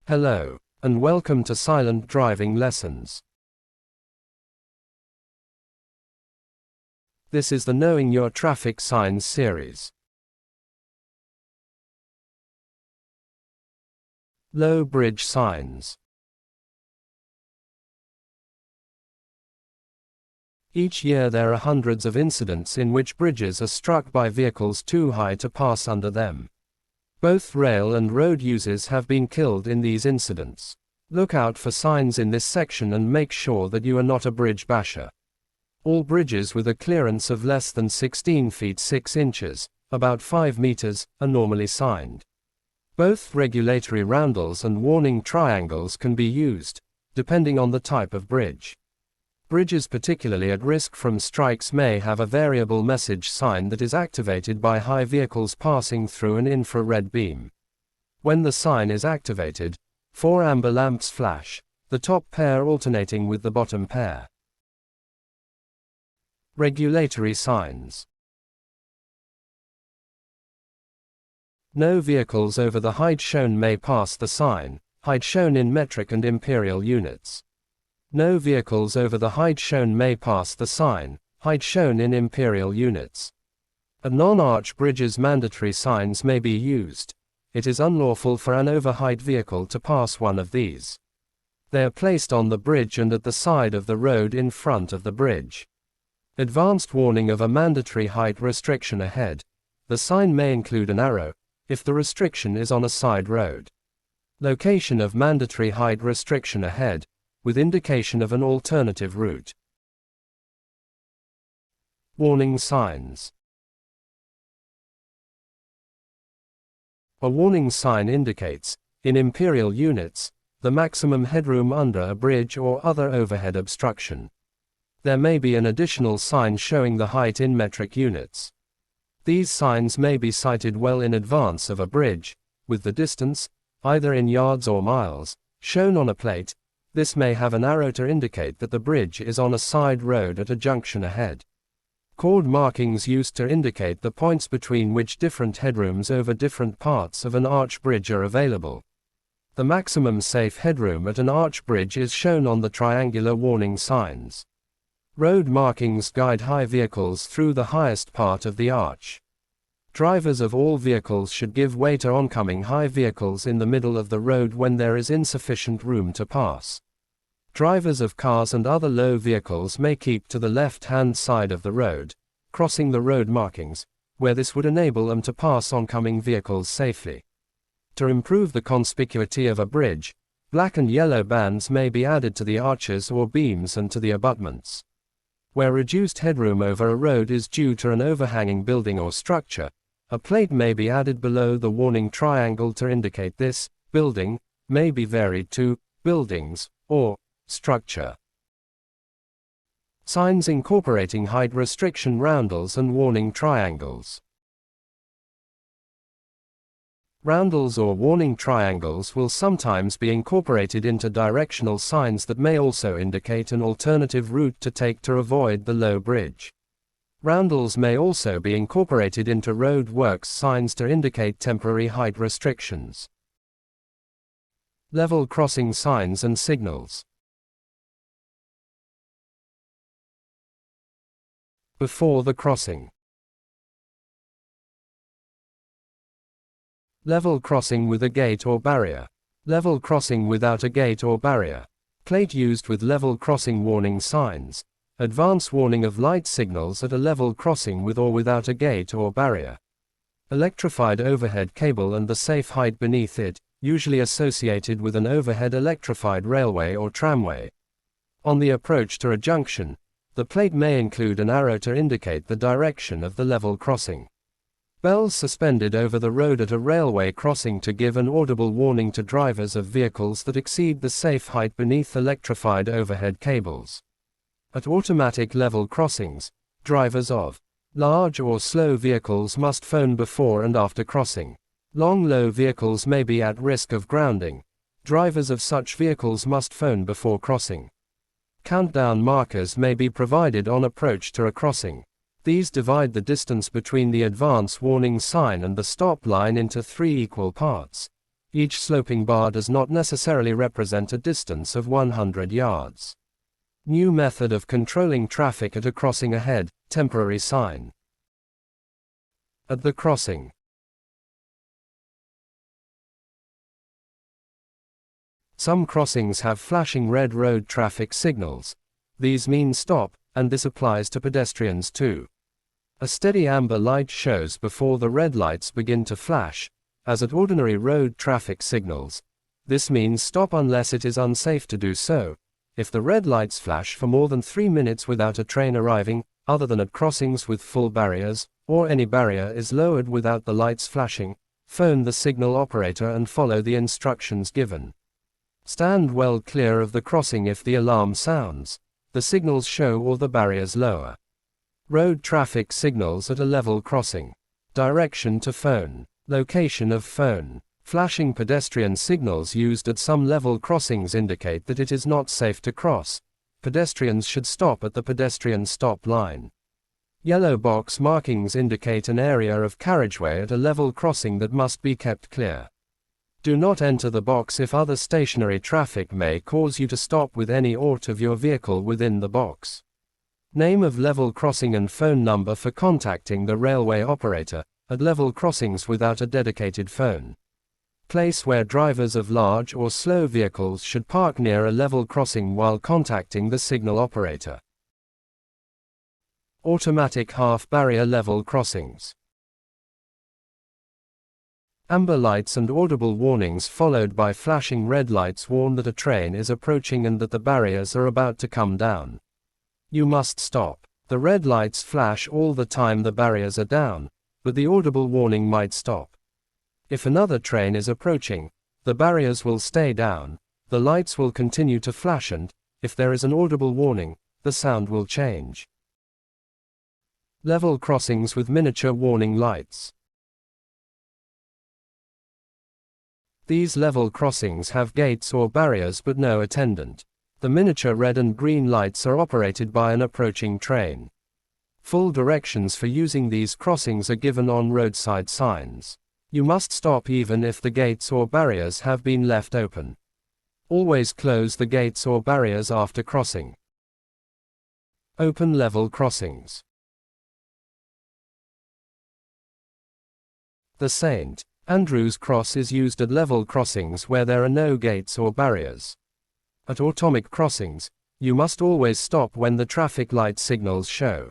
Hello, and welcome to Silent Driving Lessons. This is the Knowing Your Traffic Signs series. Low bridge signs. Each year there are hundreds of incidents in which bridges are struck by vehicles too high to pass under them. Both rail and road users have been killed in these incidents. Look out for signs in this section and make sure that you are not a bridge basher. All bridges with a clearance of less than 16 feet 6 inches, about 5 meters, are normally signed. Both regulatory roundels and warning triangles can be used, depending on the type of bridge. Bridges particularly at risk from strikes may have a variable message sign that is activated by high vehicles passing through an infrared beam. When the sign is activated, 4 amber lamps flash, the top pair alternating with the bottom pair. Regulatory signs. No vehicles over the height shown may pass the sign, height shown in metric and imperial units. No vehicles over the height shown may pass the sign, height shown in imperial units. At non-arch bridges mandatory signs may be used. It is unlawful for an overheight vehicle to pass one of these. They are placed on the bridge and at the side of the road in front of the bridge. Advanced warning of a mandatory height restriction ahead. The sign may include an arrow, if the restriction is on a side road. Location of mandatory height restriction ahead, with indication of an alternative route. Warning signs. A warning sign indicates, in imperial units, the maximum headroom under a bridge or other overhead obstruction. There may be an additional sign showing the height in metric units. These signs may be sighted well in advance of a bridge, with the distance, either in yards or miles, shown on a plate. This may have an arrow to indicate that the bridge is on a side road at a junction ahead. Chord markings used to indicate the points between which different headrooms over different parts of an arch bridge are available. The maximum safe headroom at an arch bridge is shown on the triangular warning signs. Road markings guide high vehicles through the highest part of the arch. Drivers of all vehicles should give way to oncoming high vehicles in the middle of the road when there is insufficient room to pass. Drivers of cars and other low vehicles may keep to the left-hand side of the road, crossing the road markings, where this would enable them to pass oncoming vehicles safely. To improve the conspicuity of a bridge, black and yellow bands may be added to the arches or beams and to the abutments. Where reduced headroom over a road is due to an overhanging building or structure, a plate may be added below the warning triangle to indicate this building may be varied to buildings or structure. Signs incorporating height restriction roundels and warning triangles. Roundels or warning triangles will sometimes be incorporated into directional signs that may also indicate an alternative route to take to avoid the low bridge. Roundels may also be incorporated into road works signs to indicate temporary height restrictions. Level crossing signs and signals. Before the crossing. Level crossing with a gate or barrier. Level crossing without a gate or barrier. Plate used with level crossing warning signs. Advance warning of light signals at a level crossing with or without a gate or barrier. Electrified overhead cable and the safe height beneath it, usually associated with an overhead electrified railway or tramway. On the approach to a junction, the plate may include an arrow to indicate the direction of the level crossing. Bells suspended over the road at a railway crossing to give an audible warning to drivers of vehicles that exceed the safe height beneath electrified overhead cables. At automatic level crossings, drivers of large or slow vehicles must phone before and after crossing. Long low vehicles may be at risk of grounding. Drivers of such vehicles must phone before crossing. Countdown markers may be provided on approach to a crossing. These divide the distance between the advance warning sign and the stop line into 3 equal parts. Each sloping bar does not necessarily represent a distance of 100 yards. New method of controlling traffic at a crossing ahead, temporary sign. At the crossing. Some crossings have flashing red road traffic signals. These mean stop, and this applies to pedestrians too. A steady amber light shows before the red lights begin to flash, as at ordinary road traffic signals. This means stop unless it is unsafe to do so. If the red lights flash for more than 3 minutes without a train arriving, other than at crossings with full barriers, or any barrier is lowered without the lights flashing, phone the signal operator and follow the instructions given. Stand well clear of the crossing if the alarm sounds, the signals show or the barriers lower. Road traffic signals at a level crossing. Direction to phone. Location of phone. Flashing pedestrian signals used at some level crossings indicate that it is not safe to cross. Pedestrians should stop at the pedestrian stop line. Yellow box markings indicate an area of carriageway at a level crossing that must be kept clear. Do not enter the box if other stationary traffic may cause you to stop with any aught of your vehicle within the box. Name of level crossing and phone number for contacting the railway operator at level crossings without a dedicated phone. Place where drivers of large or slow vehicles should park near a level crossing while contacting the signal operator. Automatic half-barrier level crossings. Amber lights and audible warnings followed by flashing red lights warn that a train is approaching and that the barriers are about to come down. You must stop. The red lights flash all the time the barriers are down, but the audible warning might stop. If another train is approaching, the barriers will stay down, the lights will continue to flash and, if there is an audible warning, the sound will change. Level crossings with miniature warning lights. These level crossings have gates or barriers but no attendant. The miniature red and green lights are operated by an approaching train. Full directions for using these crossings are given on roadside signs. You must stop even if the gates or barriers have been left open. Always close the gates or barriers after crossing. Open level crossings. The St. Andrew's Cross is used at level crossings where there are no gates or barriers. At automatic crossings, you must always stop when the traffic light signals show.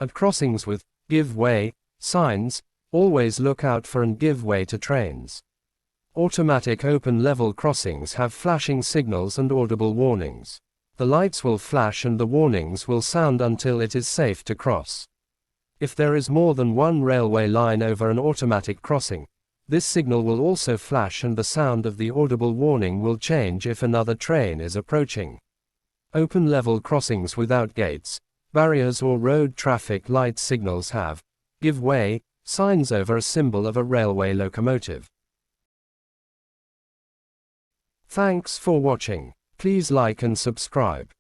At crossings with "Give way" signs, always look out for and give way to trains. Automatic open level crossings have flashing signals and audible warnings. The lights will flash and the warnings will sound until it is safe to cross. If there is more than one railway line over an automatic crossing, this signal will also flash and the sound of the audible warning will change if another train is approaching. Open level crossings without gates, barriers or road traffic light signals have "Give way" signs over a symbol of a railway locomotive. Thanks for watching. Please like and subscribe.